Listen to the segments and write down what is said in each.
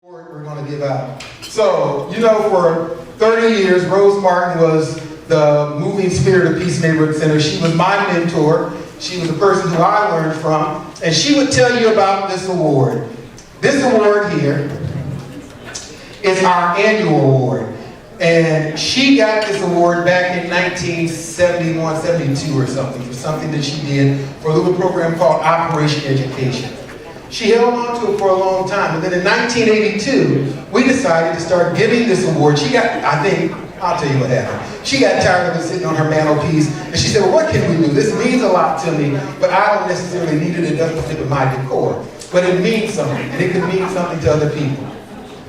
We're going to give out. So, for 30 years, Rose Martin was the moving spirit of Peace Neighborhood Center. She was my mentor. She was the person who I learned from. And she would tell you about this award. This award here is our annual award. And she got this award back in 1971, 72 or something, for something that she did for a little program called Operation Education. She held on to it for a long time, and then in 1982, we decided to start giving this award. I'll tell you what happened. She got tired of it sitting on her mantelpiece, and she said, well, what can we do? This means a lot to me, but I don't necessarily need it. It doesn't fit with my decor. But it means something, and it can mean something to other people.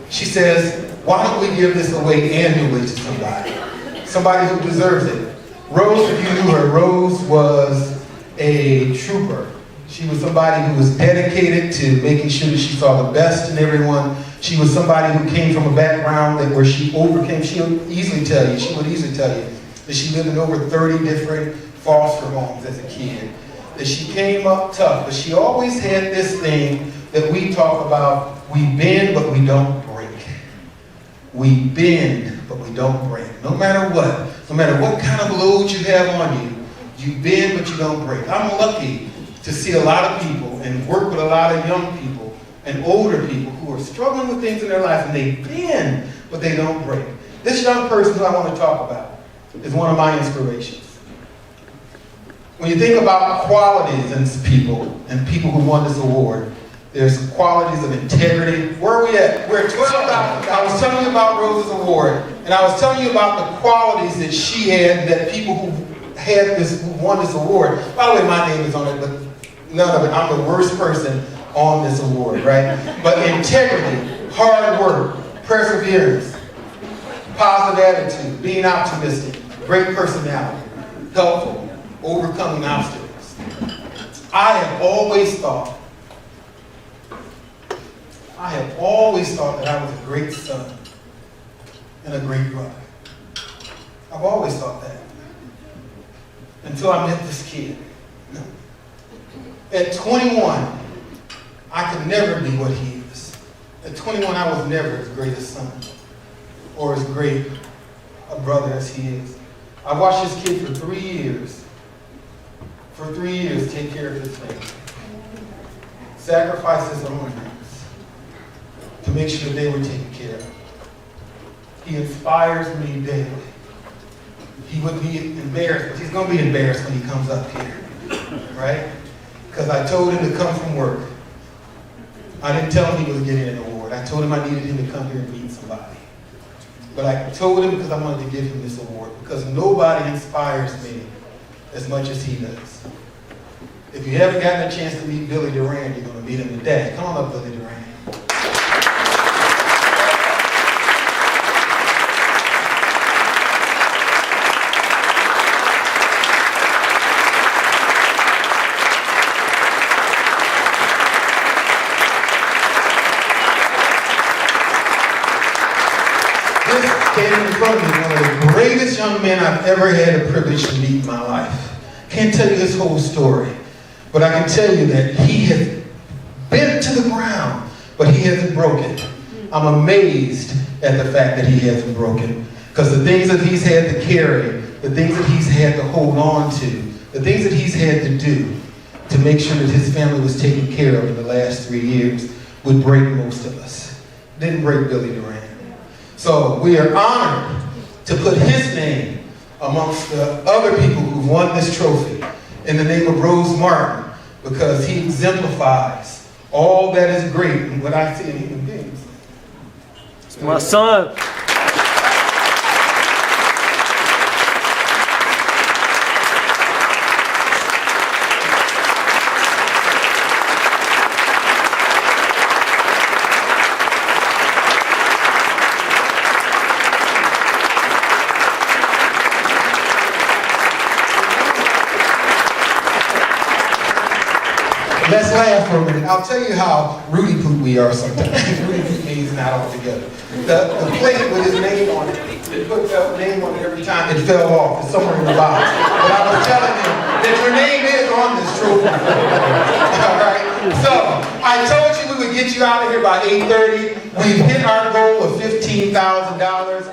She says, why don't we give this away annually to somebody who deserves it? Rose, if you knew her, Rose was a trooper. She was somebody who was dedicated to making sure that she saw the best in everyone. She was somebody who came from a background where she overcame. She would easily tell you that she lived in over 30 different foster homes as a kid. That she came up tough, but she always had this thing that we talk about: we bend, but we don't break. We bend, but we don't break. No matter what kind of load you have on you, you bend, but you don't break. I'm lucky to see a lot of people and work with a lot of young people and older people who are struggling with things in their life, and they bend, but they don't break. This young person who I want to talk about is one of my inspirations. When you think about qualities in people and people who won this award, there's qualities of integrity. Where are we at? We're at 12. I was telling you about Rose's award, and I was telling you about the qualities that she had, that people who won this award. By the way, my name is on it, but none of it. I'm the worst person on this award, right? But integrity, hard work, perseverance, positive attitude, being optimistic, great personality, helpful, overcoming obstacles. I have always thought that I was a great son and a great brother. I've always thought that. Until I met this kid. At 21, I could never be what he is. At 21, I was never as great a son or as great a brother as he is. I watched this kid for 3 years. For 3 years, take care of his family. Sacrifice his own dreams to make sure that they were taken care of. He inspires me daily. He would be embarrassed, but he's going to be embarrassed when he comes up here, right? Because I told him to come from work. I didn't tell him he was getting an award. I told him I needed him to come here and meet somebody. But I told him because I wanted to give him this award, because nobody inspires me as much as he does. If you haven't gotten a chance to meet Billy Durand, you're going to meet him today. Come on up, Billy Durand. Standing in front of me, one of the greatest young men I've ever had the privilege to meet in my life. Can't tell you his whole story, but I can tell you that he has bent to the ground, but he hasn't broken. I'm amazed at the fact that he hasn't broken, because the things that he's had to carry, the things that he's had to hold on to, the things that he's had to do to make sure that his family was taken care of in the last 3 years would break most of us. Didn't break Billy Durand. So we are honored to put his name amongst the other people who won this trophy in the name of Rose Martin, because he exemplifies all that is great in what I see in human beings. My son. Let's laugh for a minute. I'll tell you how Rudy Poot we are sometimes. Rudy Poot means not all together. The plate with his name on it, he put that name on it every time it fell off. It's somewhere in the box. But I was telling him that your name is on this trophy. All right? So, I told you we would get you out of here by 8:30. We've hit our goal of $15,000.